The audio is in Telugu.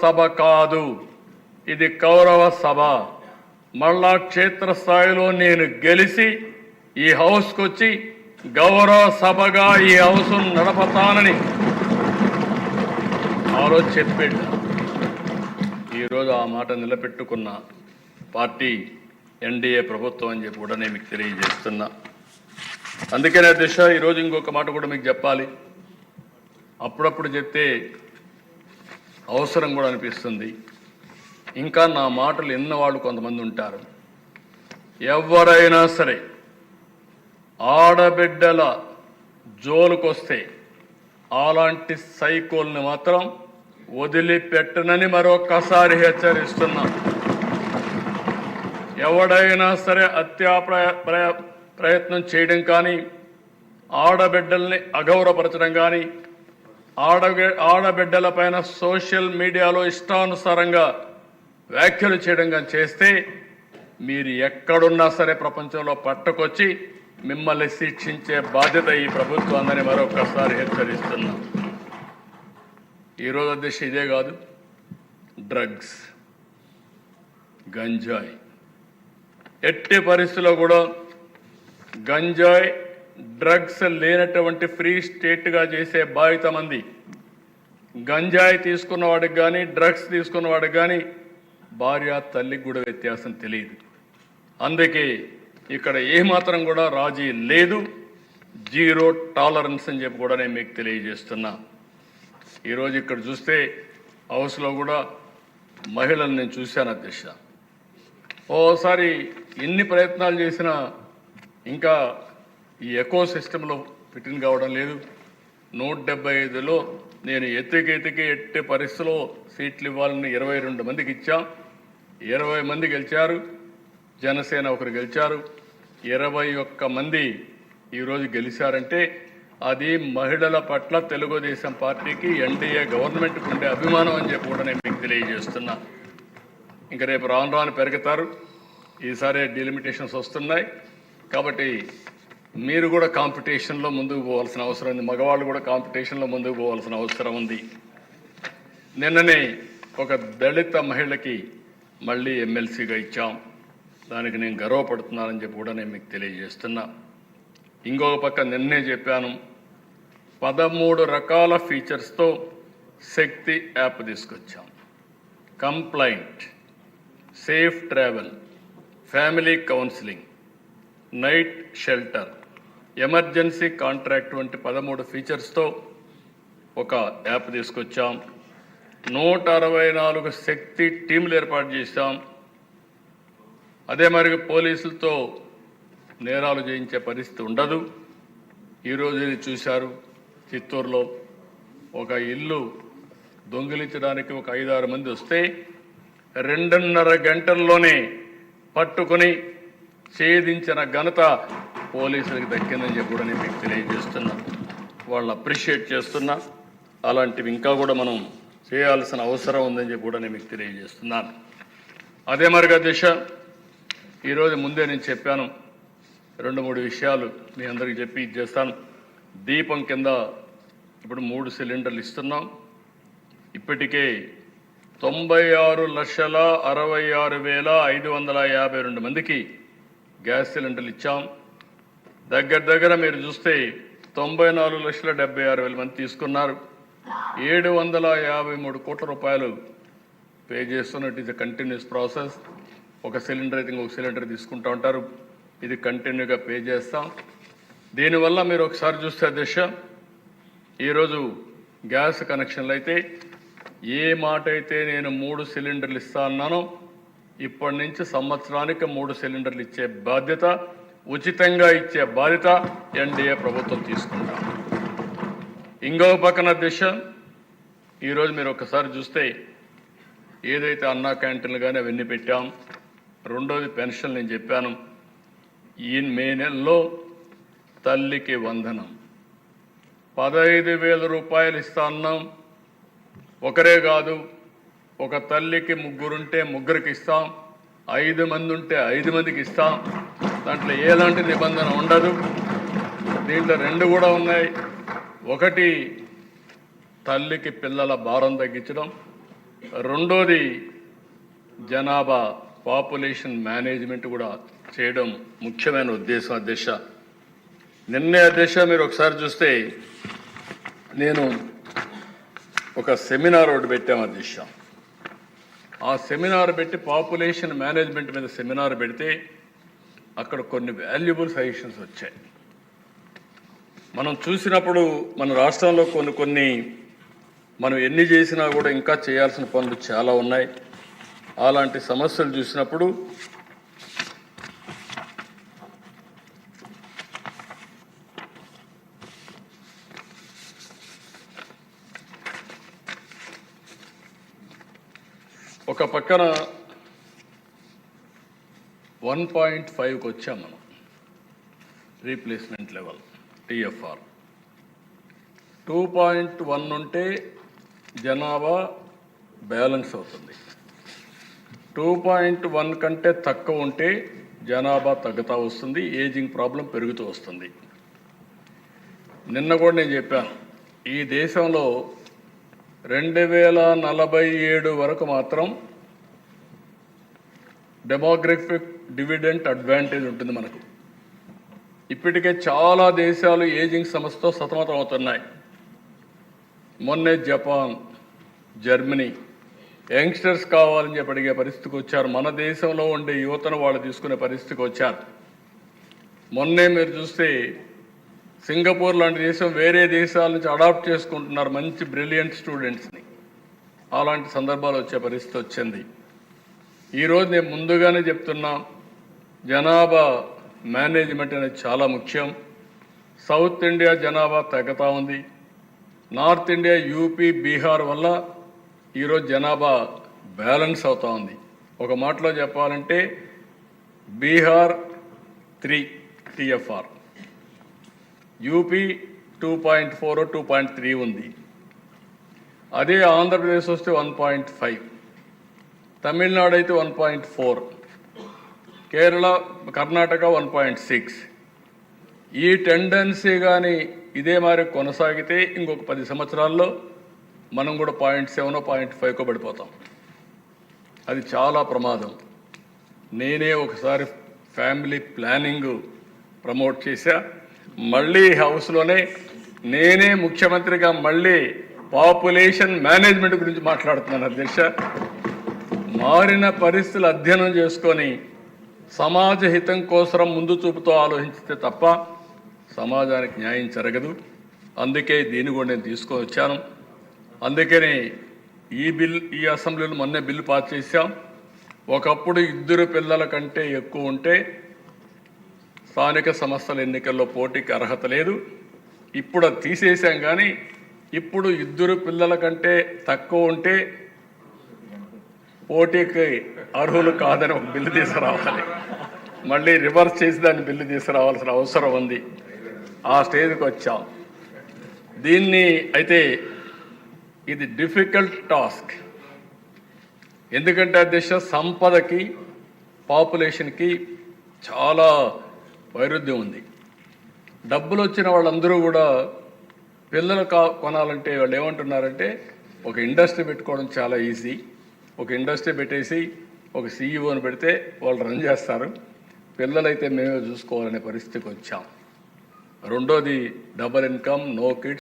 సభ కాదు, ఇది కౌరవ సభ. మళ్ళా క్షేత్రస్థాయిలో నేను గెలిచి ఈ హౌస్కి వచ్చి గౌరవ సభగా ఈ హౌస్ నడపతానని ఆలోచన చెప్పాడు. ఈరోజు ఆ మాట నిలబెట్టుకున్న పార్టీ ఎన్డీఏ ప్రభుత్వం అని చెప్పి కూడా నేను మీకు తెలియజేస్తున్నా. అందుకనే దిశ ఈరోజు ఇంకొక మాట కూడా మీకు చెప్పాలి. అప్పుడప్పుడు చెప్తే అవసరం కూడా అనిపిస్తుంది. ఇంకా నా మాటలు ఎన్నవాళ్ళు కొంతమంది ఉంటారు. ఎవరైనా సరే ఆడబిడ్డల జోలుకొస్తే అలాంటి సైకోల్ని మాత్రం వదిలిపెట్టనని మరొకసారి హెచ్చరిస్తున్నా. ఎవడైనా సరే హత్యా ప్రయత్నం చేయడం కానీ, ఆడబిడ్డల్ని అగౌరవపరచడం కానీ, ఆడబిడ్డల పైన సోషల్ మీడియాలో ఇష్టానుసారంగా వ్యాఖ్యలు చేయడం కానీ చేస్తే మీరు ఎక్కడున్నా సరే ప్రపంచంలో పట్టుకొచ్చి మిమ్మల్ని శిక్షించే బాధ్యత ఈ ప్రభుత్వాన్ని మరొకసారి హెచ్చరిస్తున్నా. ఈరోజు అధ్యక్ష ఇదే కాదు, డ్రగ్స్, గంజాయి, ఎట్టి పరిస్థితుల్లో కూడా గంజాయి డ్రగ్స్ లేనటువంటి ఫ్రీ స్టేట్గా చేసే బాధ్యత మంది. గంజాయి తీసుకున్న వాడికి కానీ, డ్రగ్స్ తీసుకున్న వాడికి కానీ భార్య తల్లికి కూడా వ్యత్యాసం తెలియదు. అందుకే ఇక్కడ ఏమాత్రం కూడా రాజీ లేదు, జీరో టాలరెన్స్ అని చెప్పి కూడా నేను మీకు తెలియజేస్తున్నా. ఈరోజు ఇక్కడ చూస్తే హౌస్లో కూడా మహిళలు నేను చూశాను అధ్యక్ష. ఓసారి ఎన్ని ప్రయత్నాలు చేసినా ఇంకా ఈ ఎకో సిస్టంలో ఫిట్టింగ్ కావడం లేదు. 175లో నేను ఎత్తి పరిస్థితిలో సీట్లు ఇవ్వాలని 22 మందికి ఇచ్చాం. 20 మంది గెలిచారు, జనసేన ఒకరు గెలిచారు. 21 మంది ఈరోజు గెలిచారంటే అది మహిళల పట్ల తెలుగుదేశం పార్టీకి, ఎన్డీఏ గవర్నమెంట్కి ఉండే అభిమానం అని చెప్పి కూడా నేను మీకు తెలియజేస్తున్నా. ఇంకా రేపు రాను పెరుగుతారు. ఈసారి డిలిమిటేషన్స్ వస్తున్నాయి కాబట్టి మీరు కూడా కాంపిటీషన్లో ముందుకు పోవాల్సిన అవసరం ఉంది. మగవాళ్ళు కూడా కాంపిటీషన్లో ముందుకు పోవాల్సిన అవసరం ఉంది. నిన్ననే ఒక దళిత మహిళకి మళ్ళీ ఎమ్మెల్సీగా ఇచ్చాం. దానికి నేను గర్వపడుతున్నానని చెప్పి కూడా నేను మీకు తెలియజేస్తున్నా. ఇంకొక పక్క నిన్నే చెప్పాను, 13 రకాల ఫీచర్స్తో శక్తి యాప్ తీసుకొచ్చాం. Complaint, safe travel, family counselling, night shelter, emergency contract వంటి 13 ఫీచర్స్తో ఒక యాప్ తీసుకొచ్చాం. 164 శక్తి టీంలు ఏర్పాటు చేశాం. అదే మరి పోలీసులతో నేరాలు చేయించే పరిస్థితి ఉండదు. ఈరోజు ఇది చూశారు, చిత్తూరులో ఒక ఇల్లు దొంగిలించడానికి ఒక 5-6 మంది వస్తే 2.5 గంటల్లోనే పట్టుకొని ఛేదించిన ఘనత పోలీసులకు దక్కిందని చెప్పి కూడా నేను మీకు తెలియజేస్తున్నా. వాళ్ళని అప్రిషియేట్ చేస్తున్నా. అలాంటివి ఇంకా కూడా మనం చేయాల్సిన అవసరం ఉందని చెప్పి కూడా నేను మీకు తెలియజేస్తున్నాను. అదే మరిగా దిశ ఈరోజు ముందే నేను చెప్పాను, 2-3 విషయాలు మీ అందరికీ చెప్పి చేస్తాను. దీపం కింద ఇప్పుడు 3 సిలిండర్లు ఇస్తున్నాం. ఇప్పటికే 96,66,552 మందికి గ్యాస్ సిలిండర్లు ఇచ్చాం. దగ్గర మీరు చూస్తే 94,76,000 మంది తీసుకున్నారు. 753 కోట్ల రూపాయలు పే చేస్తున్నట్టు. ఇది కంటిన్యూస్ ప్రాసెస్. ఒక సిలిండర్ అయితే ఇంకొక సిలిండర్ తీసుకుంటూ ఉంటారు. ఇది కంటిన్యూగా పే చేస్తాం. దీనివల్ల మీరు ఒకసారి చూస్తే దిశ ఈరోజు గ్యాస్ కనెక్షన్లు అయితే ఏ మాట అయితే నేను 3 సిలిండర్లు ఇస్తా అన్నానో ఇప్పటి నుంచి సంవత్సరానికి 3 సిలిండర్లు ఇచ్చే బాధ్యత, ఉచితంగా ఇచ్చే బాధ్యత ఎన్డీఏ ప్రభుత్వం తీసుకుంటాం. ఇంకో పక్కన దిశ ఈరోజు మీరు ఒకసారి చూస్తే ఏదైతే అన్నా క్యాంటీన్లు కానీ అవన్నీ పెట్టాం. రెండోది పెన్షన్ నేను చెప్పాను. ఈ మే నెలలో తల్లికి వందనం 15,000 రూపాయలు ఇస్తా అన్నాం. ఒకరే కాదు, ఒక తల్లికి 3 ఉంటే 3కి ఇస్తాం, 5 మంది ఉంటే 5 మందికి ఇస్తాం. దాంట్లో ఎలాంటి నిబంధన ఉండదు. దీంట్లో 2 కూడా ఉన్నాయి. ఒకటి తల్లికి పిల్లల భారం తగ్గించడం, రెండోది జనాభా పాపులేషన్ మేనేజ్మెంట్ కూడా చేయడం ముఖ్యమైన ఉద్దేశం అధ్యక్ష. నిన్నే అధ్యక్ష మీరు ఒకసారి చూస్తే నేను ఒక సెమినార్ ఒకటి పెట్టాము అధ్యక్ష. ఆ సెమినార్ పెట్టి పాపులేషన్ మేనేజ్మెంట్ మీద సెమినార్ పెడితే అక్కడ కొన్ని వాల్యుబుల్ సజెషన్స్ వచ్చాయి. మనం చూసినప్పుడు మన రాష్ట్రంలో కొన్ని మనం ఎన్ని చేసినా కూడా ఇంకా చేయాల్సిన పనులు చాలా ఉన్నాయి. అలాంటి సమస్యలు చూసినప్పుడు ఒక పక్కన 1.5కి వచ్చాం మనం రీప్లేస్మెంట్ లెవెల్ టిఎఫ్ఆర్. 2.1 ఉంటే జనాభా బ్యాలెన్స్ అవుతుంది. 2.1 కంటే తక్కువ ఉంటే జనాభా తగ్గుతూ వస్తుంది, ఏజింగ్ ప్రాబ్లం పెరుగుతూ వస్తుంది. నిన్న కూడా నేను చెప్పాను, ఈ దేశంలో 2047 వరకు మాత్రం డెమోగ్రఫిక్ డివిడెంట్ అడ్వాంటేజ్ ఉంటుంది మనకు. ఇప్పటికే చాలా దేశాలు ఏజింగ్ సమస్యతో సతమతం అవుతున్నాయి. మొన్నే జపాన్, జర్మనీ యంగ్స్టర్స్ కావాలని చెప్పి అడిగే పరిస్థితికి వచ్చారు. మన దేశంలో ఉండే యువతను వాళ్ళు తీసుకునే పరిస్థితికి వచ్చారు. మొన్నే మీరు చూస్తే సింగపూర్ లాంటి దేశం వేరే దేశాల నుంచి అడాప్ట్ చేసుకుంటున్నారు మంచి బ్రిలియంట్ స్టూడెంట్స్ని. అలాంటి సందర్భాలు వచ్చే పరిస్థితి వచ్చింది. ఈరోజు నేను ముందుగానే చెప్తున్నా, జనాభా మేనేజ్మెంట్ అనేది చాలా ముఖ్యం. సౌత్ ఇండియా జనాభా తగ్గుతూ ఉంది. నార్త్ ఇండియా, యూపీ, బీహార్ వల్ల ఈరోజు జనాభా బ్యాలెన్స్ అవుతూ ఉంది. ఒక మాటలో చెప్పాలంటే బీహార్ 3 టిఎఫ్ఆర్, యూపీ 2.4, 2.3 ఉంది. అదే ఆంధ్రప్రదేశ్ వస్తే 1.5, తమిళనాడు అయితే 1.4, కేరళ, కర్ణాటక 1.6. ఈ టెండెన్సీ కానీ ఇదే మరి కొనసాగితే ఇంకొక 10 సంవత్సరాల్లో మనం కూడా 0.7, 0.5 పడిపోతాం. అది చాలా ప్రమాదం. నేనే ఒకసారి ఫ్యామిలీ ప్లానింగ్ ప్రమోట్ చేశా. మళ్ళీ హౌస్లోనే నేనే ముఖ్యమంత్రిగా మళ్ళీ పాపులేషన్ మేనేజ్మెంట్ గురించి మాట్లాడుతున్నాను అధ్యక్ష. మారిన పరిస్థితులు అధ్యయనం చేసుకొని సమాజ హితం కోసం ముందు చూపుతో ఆలోచించితే తప్ప సమాజానికి న్యాయం జరగదు. అందుకే దీన్ని కూడా నేను తీసుకొని వచ్చాను. అందుకని ఈ అసెంబ్లీలో మొన్నే బిల్లు పాస్ చేశాం. ఒకప్పుడు 2 పిల్లల కంటే ఎక్కువ ఉంటే స్థానిక సంస్థల ఎన్నికల్లో పోటీకి అర్హత లేదు. ఇప్పుడు అది తీసేసాం. కానీ ఇప్పుడు 2 పిల్లల కంటే తక్కువ ఉంటే పోటీకి అర్హులు కాదని ఒక బిల్లు తీసుకురావాలి. మళ్ళీ రివర్స్ చేసి దాన్ని బిల్లు తీసుకురావాల్సిన అవసరం ఉంది. ఆ స్టేజ్కి వచ్చాం. దీన్ని అయితే ఇది డిఫికల్ట్ టాస్క్. ఎందుకంటే అధ్యక్ష, సంపదకి పాపులేషన్కి చాలా వైరుధ్యం ఉంది. డబ్బులు వచ్చిన వాళ్ళందరూ కూడా పిల్లలు కొనాలంటే వాళ్ళు ఏమంటున్నారంటే ఒక ఇండస్ట్రీ పెట్టుకోవడం చాలా ఈజీ. ఒక ఇండస్ట్రీ పెట్టేసి ఒక సీఈఓని పెడితే వాళ్ళు రన్ చేస్తారు, పిల్లలైతే మేమే చూసుకోవాలనే పరిస్థితికి వచ్చాం. రెండోది డబల్ ఇన్కమ్, నో కిడ్స్.